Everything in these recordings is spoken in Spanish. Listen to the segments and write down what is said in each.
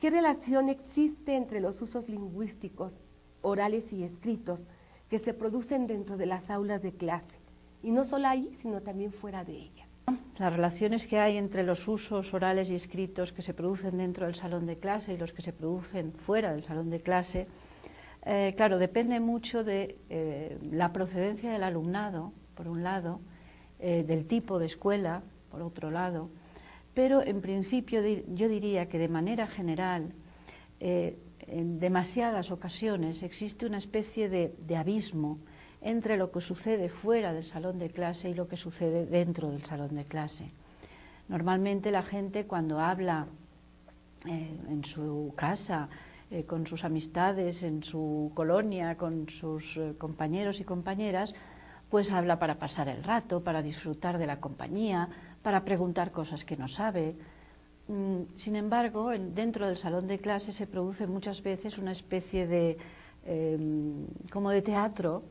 ¿Qué relación existe entre los usos lingüísticos, orales y escritos, que se producen dentro de las aulas de clase? Y no solo ahí, sino también fuera de ellas. Las relaciones que hay entre los usos orales y escritos que se producen dentro del salón de clase y los que se producen fuera del salón de clase, claro, depende mucho de la procedencia del alumnado, por un lado, del tipo de escuela, por otro lado, pero en principio yo diría que de manera general, en demasiadas ocasiones existe una especie de abismo entre lo que sucede fuera del salón de clase y lo que sucede dentro del salón de clase. Normalmente la gente cuando habla en su casa, con sus amistades, en su colonia, con sus compañeros y compañeras, pues habla para pasar el rato, para disfrutar de la compañía, para preguntar cosas que no sabe. Sin embargo, dentro del salón de clase se produce muchas veces una especie de, como de teatro,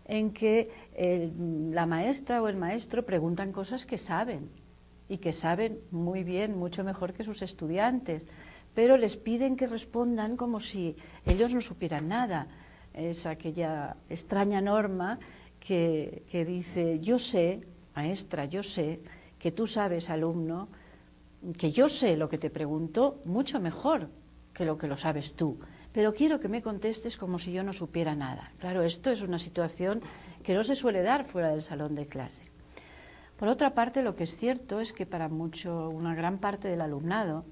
en que la maestra o el maestro preguntan cosas que saben, y que saben muy bien, mucho mejor que sus estudiantes, pero les piden que respondan como si ellos no supieran nada. Es aquella extraña norma que dice: yo sé, maestra, yo sé que tú sabes, alumno, que yo sé lo que te pregunto mucho mejor que lo sabes tú, pero quiero que me contestes como si yo no supiera nada. Claro, esto es una situación que no se suele dar fuera del salón de clase. Por otra parte, lo que es cierto es que para una gran parte del alumnado,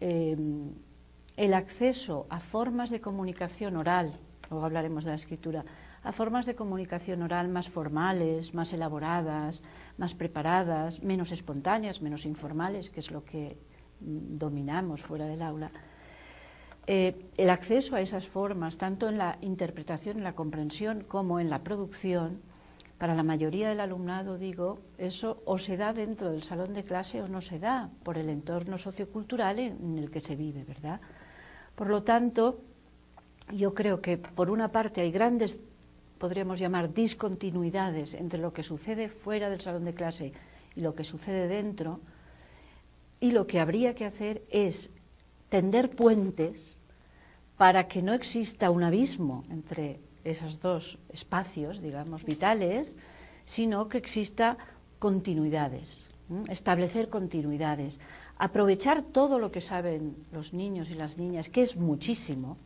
el acceso a formas de comunicación oral, luego hablaremos de la escritura, a formas de comunicación oral más formales, más elaboradas, más preparadas, menos espontáneas, menos informales, que es lo que dominamos fuera del aula. El acceso a esas formas, tanto en la interpretación, en la comprensión, como en la producción, para la mayoría del alumnado, digo, eso o se da dentro del salón de clase o no se da, por el entorno sociocultural en el que se vive, ¿verdad? Por lo tanto, yo creo que por una parte hay grandes, podríamos llamar, discontinuidades entre lo que sucede fuera del salón de clase y lo que sucede dentro, y lo que habría que hacer es tender puentes para que no exista un abismo entre esos dos espacios, digamos, vitales, sino que exista continuidades, establecer continuidades, aprovechar todo lo que saben los niños y las niñas, que es muchísimo,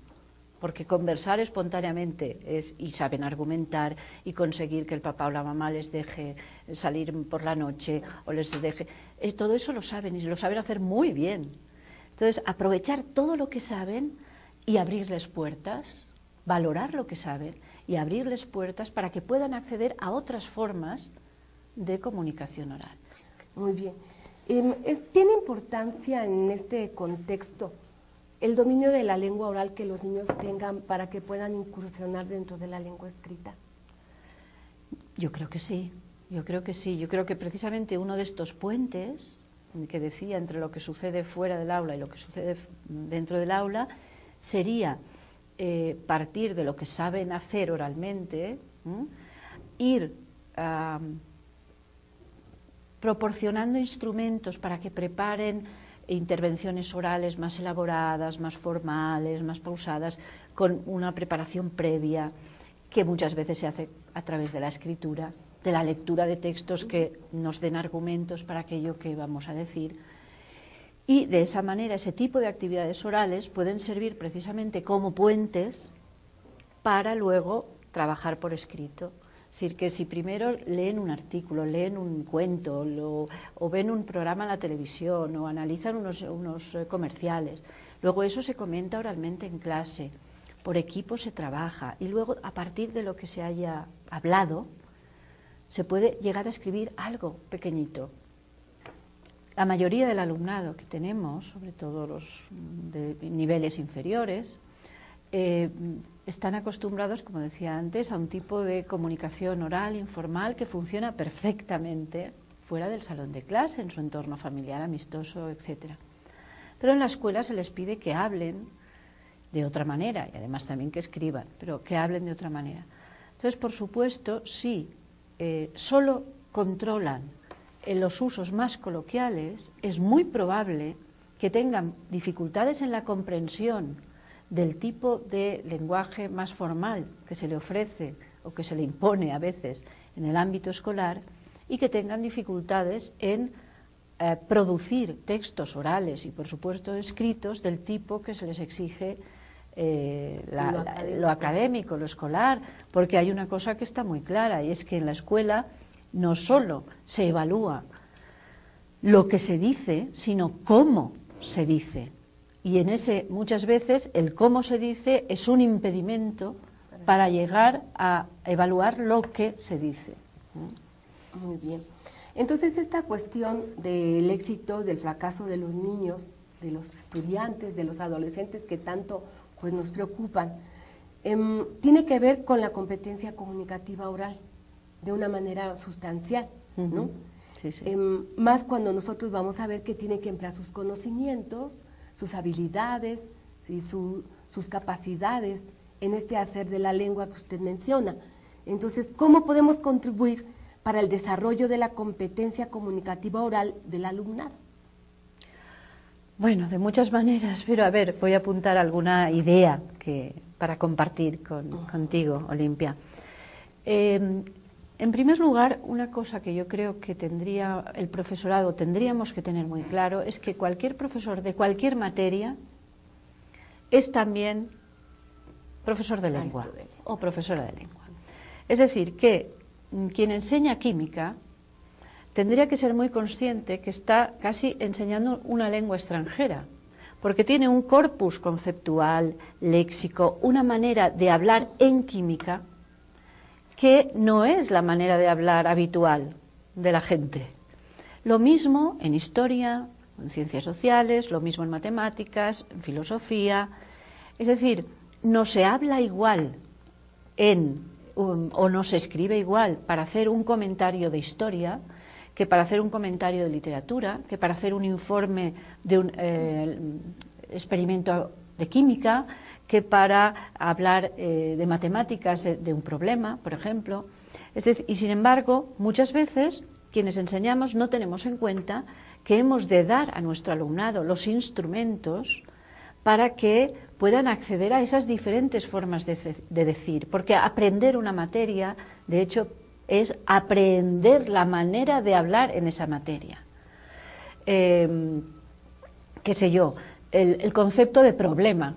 porque conversar espontáneamente y saben argumentar y conseguir que el papá o la mamá les deje salir por la noche o les deje, todo eso lo saben y lo saben hacer muy bien. Entonces, aprovechar todo lo que saben y abrirles puertas, valorar lo que saben y abrirles puertas para que puedan acceder a otras formas de comunicación oral. Muy bien. ¿Tiene importancia en este contexto el dominio de la lengua oral que los niños tengan para que puedan incursionar dentro de la lengua escrita? Yo creo que sí, yo creo que sí. Yo creo que precisamente uno de estos puentes que decía entre lo que sucede fuera del aula y lo que sucede dentro del aula sería partir de lo que saben hacer oralmente, ir proporcionando instrumentos para que preparen intervenciones orales más elaboradas, más formales, más pausadas, con una preparación previa que muchas veces se hace a través de la escritura, de la lectura de textos que nos den argumentos para aquello que vamos a decir. Y de esa manera ese tipo de actividades orales pueden servir precisamente como puentes para luego trabajar por escrito. Es decir, que si primero leen un artículo, leen un cuento o ven un programa en la televisión o analizan unos comerciales, luego eso se comenta oralmente en clase, por equipo se trabaja y luego a partir de lo que se haya hablado se puede llegar a escribir algo pequeñito. La mayoría del alumnado que tenemos, sobre todo los de niveles inferiores, están acostumbrados, como decía antes, a un tipo de comunicación oral, informal, que funciona perfectamente fuera del salón de clase, en su entorno familiar, amistoso, etc. Pero en la escuela se les pide que hablen de otra manera, y además también que escriban, pero que hablen de otra manera. Entonces, por supuesto, si solo controlan en los usos más coloquiales, es muy probable que tengan dificultades en la comprensión del tipo de lenguaje más formal que se le ofrece o que se le impone a veces en el ámbito escolar, y que tengan dificultades en producir textos orales y por supuesto escritos del tipo que se les exige lo académico, lo escolar, porque hay una cosa que está muy clara, y es que en la escuela no solo se evalúa lo que se dice, sino cómo se dice. Y en ese, muchas veces, el cómo se dice es un impedimento para llegar a evaluar lo que se dice. Muy bien. Entonces, esta cuestión del éxito, del fracaso de los niños, de los estudiantes, de los adolescentes que tanto pues nos preocupan, tiene que ver con la competencia comunicativa oral, de una manera sustancial, ¿no? Sí, sí. Más cuando nosotros vamos a ver que tiene que emplear sus conocimientos, sus habilidades, ¿sí? sus capacidades en este hacer de la lengua que usted menciona. Entonces, ¿cómo podemos contribuir para el desarrollo de la competencia comunicativa oral del alumnado? Bueno, de muchas maneras, pero a ver, voy a apuntar alguna idea para compartir contigo, Olimpia. En primer lugar, una cosa que yo creo que el profesorado tendríamos que tener muy claro es que cualquier profesor de cualquier materia es también profesor de lengua o profesora de lengua. Es decir, que quien enseña química tendría que ser muy consciente que está casi enseñando una lengua extranjera, porque tiene un corpus conceptual, léxico, una manera de hablar en química que no es la manera de hablar habitual de la gente. Lo mismo en historia, en ciencias sociales, lo mismo en matemáticas, en filosofía. Es decir, no se habla igual o no se escribe igual para hacer un comentario de historia que para hacer un comentario de literatura, que para hacer un informe de un experimento de química, que para hablar de matemáticas, de un problema, por ejemplo. Es decir, y sin embargo, muchas veces quienes enseñamos no tenemos en cuenta que hemos de dar a nuestro alumnado los instrumentos para que puedan acceder a esas diferentes formas de decir, porque aprender una materia, de hecho, es aprender la manera de hablar en esa materia. Qué sé yo, el concepto de problema.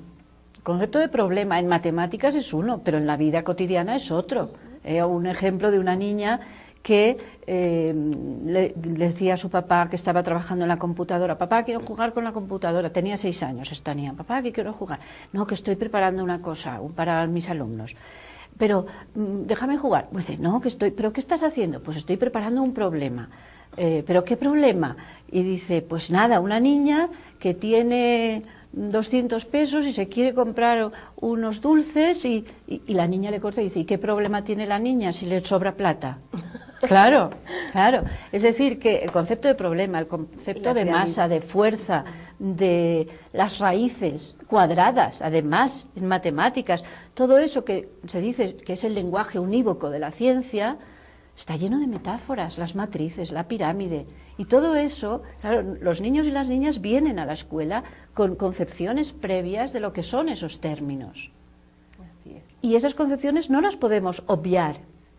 El concepto de problema en matemáticas es uno, pero en la vida cotidiana es otro. Un ejemplo de una niña que le decía a su papá que estaba trabajando en la computadora: papá, quiero jugar con la computadora. Tenía 6 años esta niña. Papá, que quiero jugar. No, que estoy preparando una cosa para mis alumnos. Pero déjame jugar. Pues dice, no, ¿pero qué estás haciendo? Pues estoy preparando un problema. ¿Pero qué problema? Y dice, pues nada, una niña que tiene 200 pesos y se quiere comprar unos dulces y la niña le corta y dice, ¿y qué problema tiene la niña si le sobra plata? Claro, claro. Es decir, que el concepto de problema, el concepto de masa, de fuerza, de las raíces cuadradas, además, en matemáticas, todo eso que se dice que es el lenguaje unívoco de la ciencia, está lleno de metáforas, las matrices, la pirámide, y todo eso, claro, los niños y las niñas vienen a la escuela con concepciones previas de lo que son esos términos. Así es. Y esas concepciones no las podemos obviar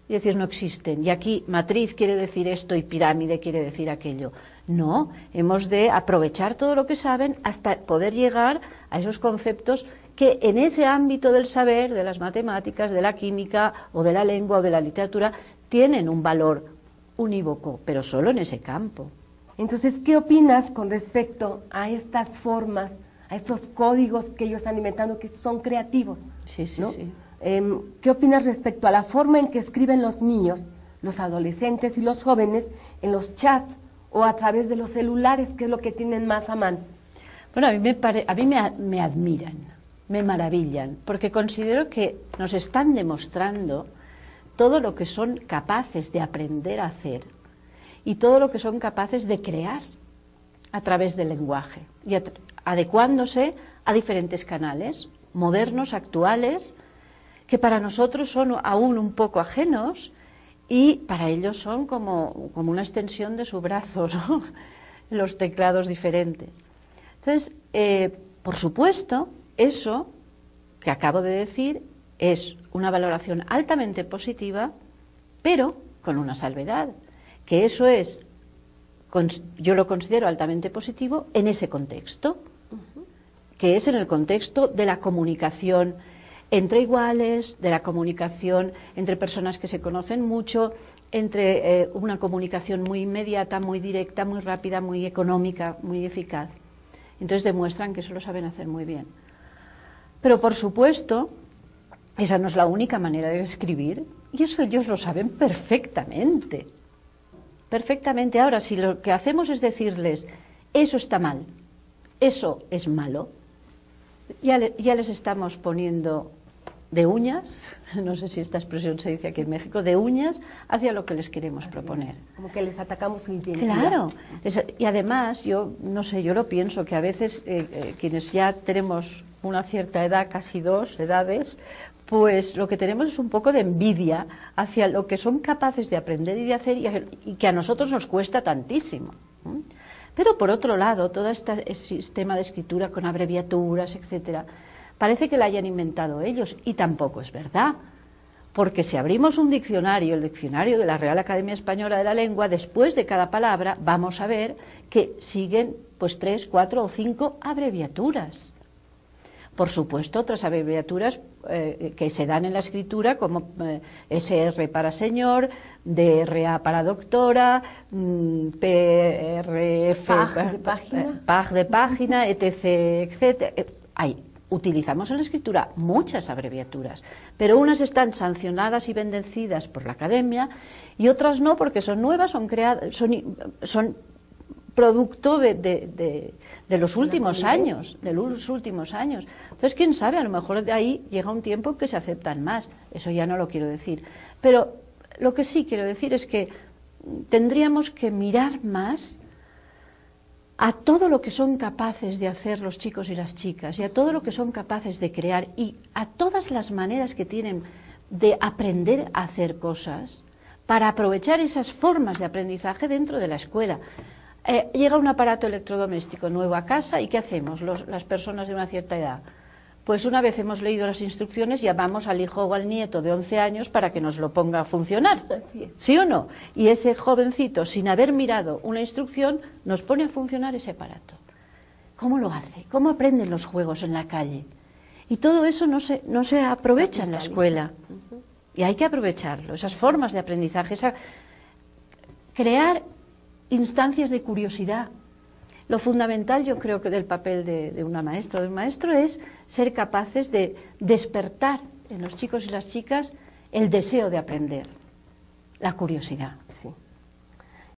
y decir no existen. Y aquí matriz quiere decir esto y pirámide quiere decir aquello. No, hemos de aprovechar todo lo que saben hasta poder llegar a esos conceptos que en ese ámbito del saber, de las matemáticas, de la química o de la lengua o de la literatura, tienen un valor unívoco, pero solo en ese campo. Entonces, ¿qué opinas con respecto a estas formas, a estos códigos que ellos están inventando que son creativos? Sí, sí, ¿no? sí. ¿Qué opinas respecto a la forma en que escriben los niños, los adolescentes y los jóvenes en los chats o a través de los celulares, que es lo que tienen más a mano? Bueno, a mí me admiran, me maravillan, porque considero que nos están demostrando todo lo que son capaces de aprender a hacer y todo lo que son capaces de crear a través del lenguaje y adecuándose a diferentes canales modernos, actuales, que para nosotros son aún un poco ajenos y para ellos son como una extensión de su brazo, ¿no? Los teclados diferentes. Entonces, por supuesto, eso que acabo de decir es una valoración altamente positiva, pero con una salvedad, que eso es, yo lo considero altamente positivo en ese contexto, que es en el contexto de la comunicación entre iguales, de la comunicación entre personas que se conocen mucho, entre una comunicación muy inmediata, muy directa, muy rápida, muy económica, muy eficaz. Entonces demuestran que eso lo saben hacer muy bien. Pero por supuesto, esa no es la única manera de escribir, y eso ellos lo saben perfectamente. Perfectamente. Ahora, si lo que hacemos es decirles, eso está mal, eso es malo, ya les estamos poniendo de uñas, no sé si esta expresión se dice aquí en México, de uñas hacia lo que les queremos proponer. Como que les atacamos su identidad. Claro, y además, yo no sé, yo lo pienso, que a veces quienes ya tenemos una cierta edad, casi 2 edades, pues lo que tenemos es un poco de envidia hacia lo que son capaces de aprender y de hacer y que a nosotros nos cuesta tantísimo. Pero por otro lado, todo este sistema de escritura con abreviaturas, etcétera, parece que lo hayan inventado ellos, y tampoco es verdad, porque si abrimos un diccionario, el diccionario de la Real Academia Española de la Lengua, después de cada palabra vamos a ver que siguen pues 3, 4 o 5 abreviaturas. Por supuesto, otras abreviaturas que se dan en la escritura, como SR para señor, DRA para doctora, PRF, PAG de página, etc., etc. Utilizamos en la escritura muchas abreviaturas, pero unas están sancionadas y bendecidas por la Academia y otras no, porque son nuevas, son creadas, son producto de los últimos años, Entonces, quién sabe, a lo mejor de ahí llega un tiempo en que se aceptan más, eso ya no lo quiero decir. Pero lo que sí quiero decir es que tendríamos que mirar más a todo lo que son capaces de hacer los chicos y las chicas, y a todo lo que son capaces de crear, y a todas las maneras que tienen de aprender a hacer cosas, para aprovechar esas formas de aprendizaje dentro de la escuela. Llega un aparato electrodoméstico nuevo a casa, ¿y qué hacemos las personas de una cierta edad? Pues una vez hemos leído las instrucciones, llamamos al hijo o al nieto de 11 años para que nos lo ponga a funcionar. Así es. ¿Sí o no? Y ese jovencito, sin haber mirado una instrucción, nos pone a funcionar ese aparato. ¿Cómo lo hace? ¿Cómo aprenden los juegos en la calle? Y todo eso no se aprovecha en la escuela. Y hay que aprovecharlo, esas formas de aprendizaje, crear instancias de curiosidad. Lo fundamental, yo creo que del papel de una maestra o de un maestro es ser capaces de despertar en los chicos y las chicas el deseo de aprender, la curiosidad. Sí.